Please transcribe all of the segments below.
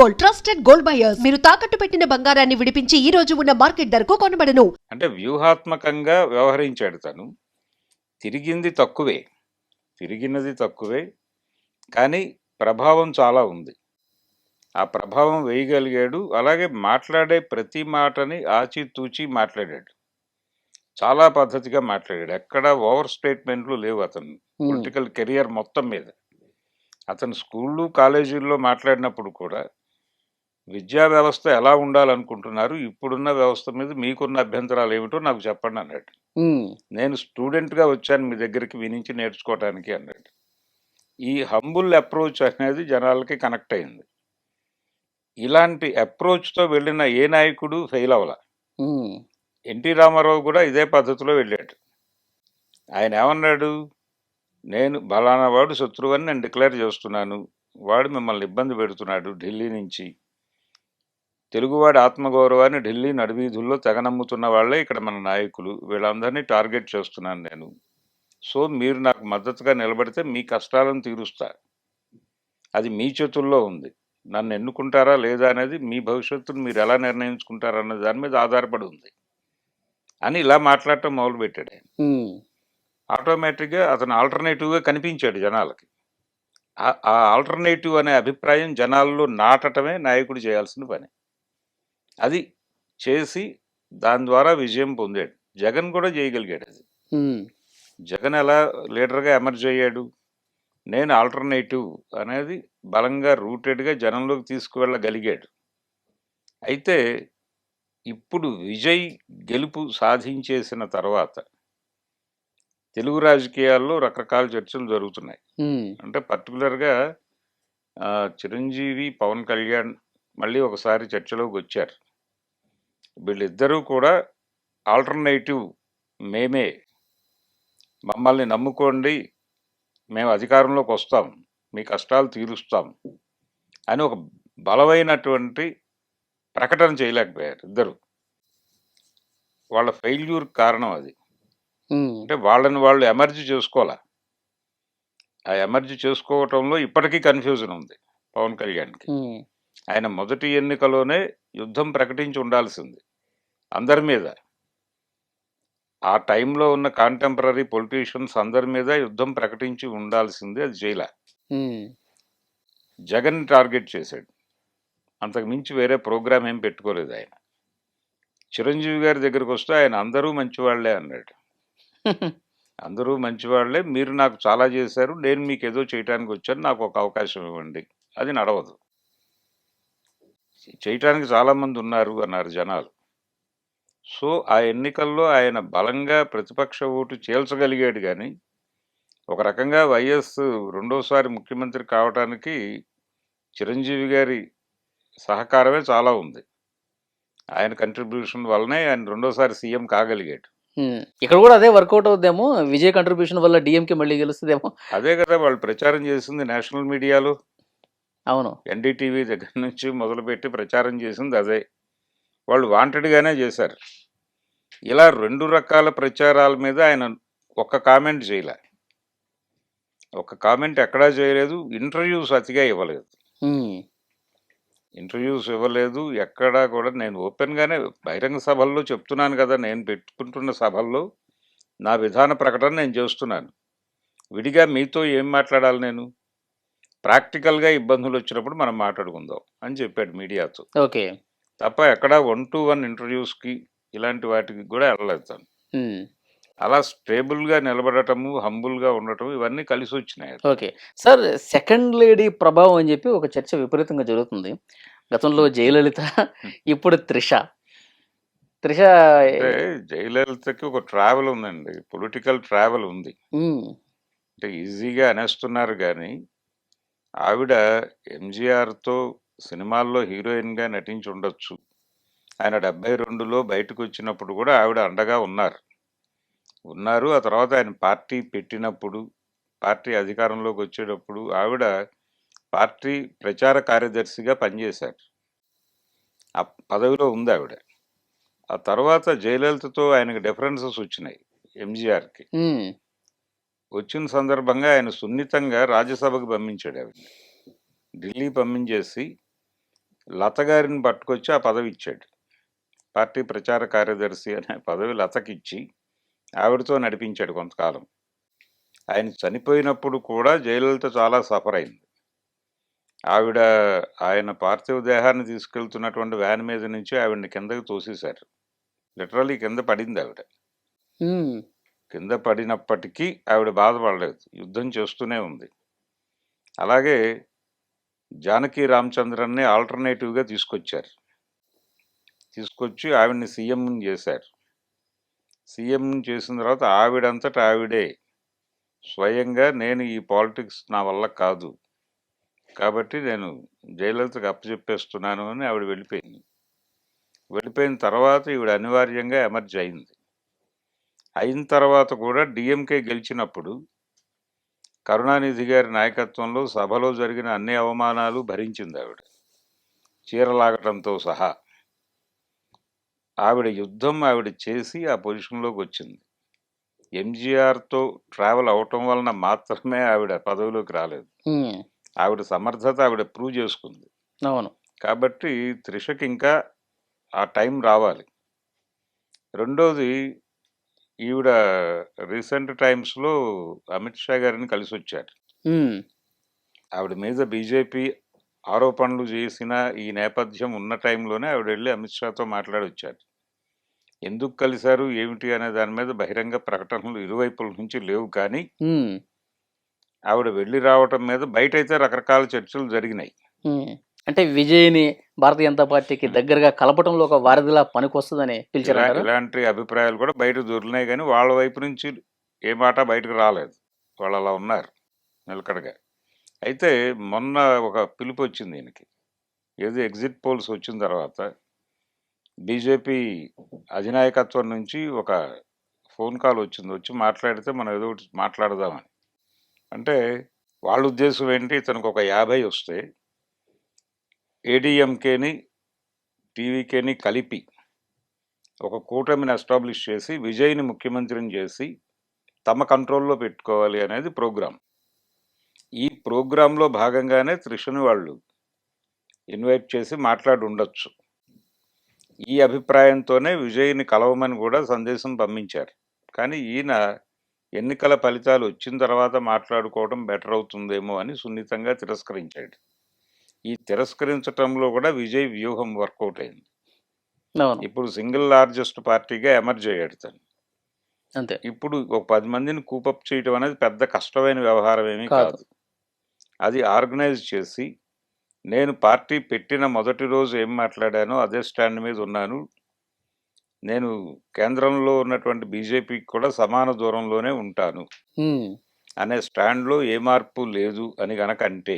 Gold, trusted gold buyers. మీరు తాకట్టు పెట్టిన బంగారాన్ని విడిపించి ఈ రోజు ఉన్న మార్కెట్ ధరకు కొనబడను. అంటే వ్యూహాత్మకంగా వ్యవహరించాడు తను. తిరిగింది తక్కువే, తిరిగినది తక్కువే, కానీ ప్రభావం చాలా ఉంది. ఆ ప్రభావం వేయగలిగాడు. అలాగే మాట్లాడే ప్రతి మాటని ఆచితూచి మాట్లాడాడు. చాలా పద్ధతిగా మాట్లాడాడు. ఎక్కడ ఓవర్ స్టేట్మెంట్లు లేవు అతను పొలిటికల్ కెరియర్ మొత్తం మీద. అతను స్కూళ్ళు కాలేజీల్లో మాట్లాడినప్పుడు కూడా విద్యా వ్యవస్థ ఎలా ఉండాలనుకుంటున్నారు, ఇప్పుడున్న వ్యవస్థ మీద మీకున్న అభ్యంతరాలు ఏమిటో నాకు చెప్పండి అన్నాడు. నేను స్టూడెంట్గా వచ్చాను మీ దగ్గరికి వినించి నేర్చుకోవటానికి అన్నాడు. ఈ హంబుల్ అప్రోచ్ అనేది జనాలకి కనెక్ట్ అయింది. ఇలాంటి అప్రోచ్తో వెళ్ళిన ఏ నాయకుడు ఫెయిల్ అవ్వాల. ఎన్టీ రామారావు కూడా ఇదే పద్ధతిలో వెళ్ళాడు. ఆయన ఏమన్నాడు, నేను బలానా వాడు శత్రువు అని నేను డిక్లేర్ చేస్తున్నాను, వాడు మిమ్మల్ని ఇబ్బంది పెడుతున్నాడు ఢిల్లీ నుంచి, తెలుగువాడి ఆత్మగౌరవాన్ని ఢిల్లీ నడివీధుల్లో తెగనమ్ముతున్న వాళ్ళే ఇక్కడ మన నాయకులు, వీళ్ళందరినీ టార్గెట్ చేస్తున్నాను నేను. సో మీరు నాకు మద్దతుగా నిలబడితే మీ కష్టాలను తీరుస్తా, అది మీ చేతుల్లో ఉంది, నన్ను ఎన్నుకుంటారా లేదా అనేది మీ భవిష్యత్తును మీరు ఎలా నిర్ణయించుకుంటారన్న దాని మీద ఆధారపడి ఉంది అని ఇలా మాట్లాడటం మొదలుపెట్టాడు ఆయన. ఆటోమేటిక్గా అతను ఆల్టర్నేటివ్గా కనిపించాడు జనాలకి. ఆ ఆల్టర్నేటివ్ అనే అభిప్రాయం జనాల్లో నాటటమే నాయకుడు చేయాల్సిన పని. అది చేసి దాని ద్వారా విజయం పొందాడు. జగన్ కూడా చేయగలిగాడు అది. జగన్ ఎలా లీడర్గా ఎమర్జ్ అయ్యాడు, నేను ఆల్టర్నేటివ్ అనేది బలంగా రూటెడ్గా జనంలోకి తీసుకువెళ్ళగలిగాడు. అయితే ఇప్పుడు విజయ్ గెలుపు సాధించేసిన తర్వాత తెలుగు రాజకీయాల్లో రకరకాల చర్చలు జరుగుతున్నాయి. అంటే పర్టికులర్గా చిరంజీవి, పవన్ కళ్యాణ్ మళ్ళీ ఒకసారి చర్చలోకి వచ్చారు. వీళ్ళిద్దరూ కూడా ఆల్టర్నేటివ్ మేమే, మమ్మల్ని నమ్ముకోండి, మేము అధికారంలోకి వస్తాం, మీ కష్టాలు తీరుస్తాం అని ఒక బలమైనటువంటి ప్రకటన చేయలేకపోయారు ఇద్దరు. వాళ్ళ ఫెయిల్యూర్ కారణం అది. అంటే వాళ్ళని వాళ్ళు ఎమర్జీ చేసుకోవాలా. ఆ ఎమర్జీ చేసుకోవటంలో ఇప్పటికీ కన్ఫ్యూజన్ ఉంది పవన్ కళ్యాణ్కి. ఆయన మొదటి ఎన్నికలోనే యుద్ధం ప్రకటించి ఉండాల్సింది అందరి మీద. ఆ టైంలో ఉన్న కాంటెంపరీ పొలిటీషియన్స్ అందరి మీద యుద్ధం ప్రకటించి ఉండాల్సింది, అది చేయలే. జగన్ టార్గెట్ చేశాడు, అంతకు మించి వేరే ప్రోగ్రామ్ ఏం పెట్టుకోలేదు ఆయన. చిరంజీవి గారి దగ్గరికి వస్తే ఆయన అందరూ మంచివాళ్లే అన్నాడు. అందరూ మంచివాళ్లే, మీరు నాకు చాలా చేశారు, నేను మీకు ఏదో చేయటానికి వచ్చాను, నాకు ఒక అవకాశం ఇవ్వండి. అది నడవదు. చేయటానికి చాలామంది ఉన్నారు అన్నారు జనాలు. సో ఆ ఎన్నికల్లో ఆయన బలంగా ప్రతిపక్ష ఓటు చేల్చగలిగాడు. కానీ ఒక రకంగా వైఎస్ రెండోసారి ముఖ్యమంత్రి కావటానికి చిరంజీవి గారి సహకారమే చాలా ఉంది. ఆయన కంట్రిబ్యూషన్ వల్లనే ఆయన రెండోసారి సీఎం కాగలిగాడు. ఇక్కడ కూడా అదే వర్కౌట్ అవుద్దేమో, విజయ్ కంట్రిబ్యూషన్ వల్ల డిఎంకే మళ్ళీ గెలుస్తుందేమో. అదే కదా వాళ్ళు ప్రచారం చేసింది నేషనల్ మీడియాలో. అవును, ఎన్డీటీవీ దగ్గర నుంచి మొదలుపెట్టి ప్రచారం చేసింది అదే. వాళ్ళు వాంటెడ్గానే చేశారు. ఇలా రెండు రకాల ప్రచారాల మీద ఆయన ఒక్క కామెంట్ చేయలే, ఒక్క కామెంట్ ఎక్కడా చేయలేదు. ఇంటర్వ్యూస్ అతిగా ఇవ్వలేదు, ఇంటర్వ్యూస్ ఇవ్వలేదు ఎక్కడా కూడా. నేను ఓపెన్గానే బహిరంగ సభల్లో చెప్తున్నాను కదా, నేను పెట్టుకుంటున్న సభల్లో నా విధాన ప్రకటన నేను చేస్తున్నాను. విడిగా మీతో ఏం మాట్లాడాలి, నేను ప్రాక్టికల్గా ఇబ్బందులు వచ్చినప్పుడు మనం మాట్లాడుకుందాం అని చెప్పాడు మీడియాతో. ఓకే, తప్ప ఎక్కడ 1-to-1 ఇంటర్వ్యూస్కి ఇలాంటి వాటికి కూడా వెళ్ళలేదు తను. అలా స్టేబుల్గా నిలబడటము, హంబుల్గా ఉండటం, ఇవన్నీ కలిసి వచ్చినాయి. ఓకే సార్, సెకండ్ లేడీ ప్రభావం అని చెప్పి ఒక చర్చ విపరీతంగా జరుగుతుంది. గతంలో జయలలిత, ఇప్పుడు త్రిష. అంటే జయలలితకి ఒక ట్రావెల్ ఉందండి, పొలిటికల్ ట్రావెల్ ఉంది. అంటే ఈజీగా అనేస్తున్నారు కానీ ఆవిడ ఎంజీఆర్తో సినిమాల్లో హీరోయిన్గా నటించి ఉండొచ్చు. ఆయన 72లో బయటకు వచ్చినప్పుడు కూడా ఆవిడ అండగా ఉన్నారు. ఆ తర్వాత ఆయన పార్టీ పెట్టినప్పుడు, పార్టీ అధికారంలోకి వచ్చేటప్పుడు ఆవిడ పార్టీ ప్రచార కార్యదర్శిగా పనిచేశారు. ఆ పదవిలో ఉంది ఆవిడ. ఆ తర్వాత జయలలితతో ఆయనకు డిఫరెన్సెస్ వచ్చినాయి ఎంజీఆర్కి. వచ్చిన సందర్భంగా ఆయన సున్నితంగా రాజ్యసభకు పంపించాడు ఆవిడని. ఢిల్లీ పంపించేసి లత గారిని పట్టుకొచ్చి ఆ పదవి ఇచ్చాడు. పార్టీ ప్రచార కార్యదర్శి అనే పదవి లతకిచ్చి ఆవిడతో నడిపించాడు కొంతకాలం. ఆయన చనిపోయినప్పుడు కూడా జయలలిత చాలా సఫర్ అయింది. ఆవిడ ఆయన పార్థివ దేహాన్ని తీసుకెళ్తున్నటువంటి వ్యాన్ మీద నుంచి ఆవిడని కిందకి తోసేశారు. లిటరల్లీ కింద పడింది ఆవిడ. ఉమ్, కింద పడినప్పటికీ ఆవిడ బాధపడలేదు, యుద్ధం చేస్తూనే ఉంది. అలాగే జానకి రామచంద్రన్ని ఆల్టర్నేటివ్గా తీసుకొచ్చారు. తీసుకొచ్చి ఆవిడ్ని సీఎం చేశారు. సీఎం చేసిన తర్వాత ఆవిడంతటా ఆవిడే స్వయంగా నేను ఈ పాలిటిక్స్ నా వల్ల కాదు కాబట్టి నేను జయలలితకు అప్పచెప్పేస్తున్నాను అని ఆవిడ వెళ్ళిపోయింది. వెళ్ళిపోయిన తర్వాత ఈవిడ అనివార్యంగా ఎమర్జ్ అయింది. అయిన తర్వాత కూడా డిఎంకే గెలిచినప్పుడు కరుణానిధి గారి నాయకత్వంలో సభలో జరిగిన అన్ని అవమానాలు భరించింది ఆవిడ, చీరలాగటంతో సహా. ఆవిడ యుద్ధం ఆవిడ చేసి ఆ పొజిషన్లోకి వచ్చింది. ఎంజీఆర్తో ట్రావెల్ అవటం వలన మాత్రమే ఆవిడ పదవిలోకి రాలేదు. ఉమ్, ఆవిడ సమర్థత ఆవిడ ప్రూవ్ చేసుకుంది. అవును. కాబట్టి త్రిషకి ఇంకా ఆ టైం రావాలి. రెండోది, ఈవిడ రీసెంట్ టైమ్స్లో అమిత్ షా గారిని కలిసి వచ్చారు. ఉమ్, ఆవిడ మీద బీజేపీ ఆరోపణలు చేసిన ఈ నేపథ్యం ఉన్న టైంలోనే ఆవిడ వెళ్ళి అమిత్ షాతో మాట్లాడి వచ్చారు. ఎందుకు కలిశారు ఏమిటి అనే దాని మీద బహిరంగ ప్రకటనలు ఇరువైపుల నుంచి లేవు, కానీ ఉమ్, ఆవిడ వెళ్ళి రావటం మీద బయట అయితే రకరకాల చర్చలు జరిగినాయి. ఉమ్. అంటే విజయ్ని భారతీయ జనతా పార్టీకి దగ్గరగా కలపటంలో ఒక వారధిలా పనికొస్తుందని పిలిచారంటారా? ఇలాంటి అభిప్రాయాలు కూడా బయట దొరికినాయి, కానీ వాళ్ళ వైపు నుంచి ఏ మాట బయటకు రాలేదు. వాళ్ళు అలా ఉన్నారు నిలకడగా. అయితే మొన్న ఒక పిలుపు వచ్చింది ఈయనకి, ఏదో ఎగ్జిట్ పోల్స్ వచ్చిన తర్వాత బీజేపీ అధినాయకత్వం నుంచి ఒక ఫోన్ కాల్ వచ్చింది. వచ్చి మాట్లాడితే మనం ఏదో ఒకటి మాట్లాడదామని. అంటే వాళ్ళ ఉద్దేశం ఏంటి, ఇతనికి ఒక 50 వస్తే ఏడీఎంకేని టీవీకేని కలిపి ఒక కూటమిని ఎస్టాబ్లిష్ చేసి విజయ్ని ముఖ్యమంత్రిని చేసి తమ కంట్రోల్లో పెట్టుకోవాలి అనేది ప్రోగ్రాం. ఈ ప్రోగ్రాంలో భాగంగానే త్రిషని వాళ్ళు ఇన్వైట్ చేసి మాట్లాడి ఉండొచ్చు. ఈ అభిప్రాయంతోనే విజయ్ని కలవమని కూడా సందేశం పంపించారు. కానీ ఈయన ఎన్నికల ఫలితాలు వచ్చిన తర్వాత మాట్లాడుకోవడం బెటర్ అవుతుందేమో అని సున్నితంగా తిరస్కరించాడు. ఈ తిరస్కరించటంలో కూడా విజయ్ వ్యూహం వర్కౌట్ అయింది. అవును, ఇప్పుడు సింగిల్ లార్జెస్ట్ పార్టీగా ఎమర్జ్ అయ్యాడు తను. అంతే. ఇప్పుడు ఒక 10 మందిని కూపప్ చేయడం అనేది పెద్ద కష్టమైన వ్యవహారం ఏమీ కాదు. కాదు. అది ఆర్గనైజ్ చేసి నేను పార్టీ పెట్టిన మొదటి రోజు ఏం మాట్లాడానో అదే స్టాండ్ మీద ఉన్నాను, నేను కేంద్రంలో ఉన్నటువంటి బీజేపీకి కూడా సమాన దూరంలోనే ఉంటాను ఉమ్, అనే స్టాండ్లో ఏ మార్పు లేదు అని గనక అంటే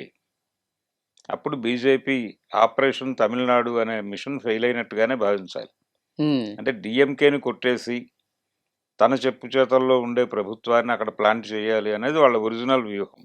అప్పుడు బీజేపీ ఆపరేషన్ తమిళనాడు అనే మిషన్ ఫెయిల్ అయినట్టుగానే భావించాలి. ఉమ్, అంటే డిఎంకేని కొట్టేసి తన చెప్పు చేతల్లో ఉండే ప్రభుత్వాన్ని అక్కడ ప్లాంట్ చేయాలి అనేది వాళ్ళ ఒరిజినల్ వ్యూహం.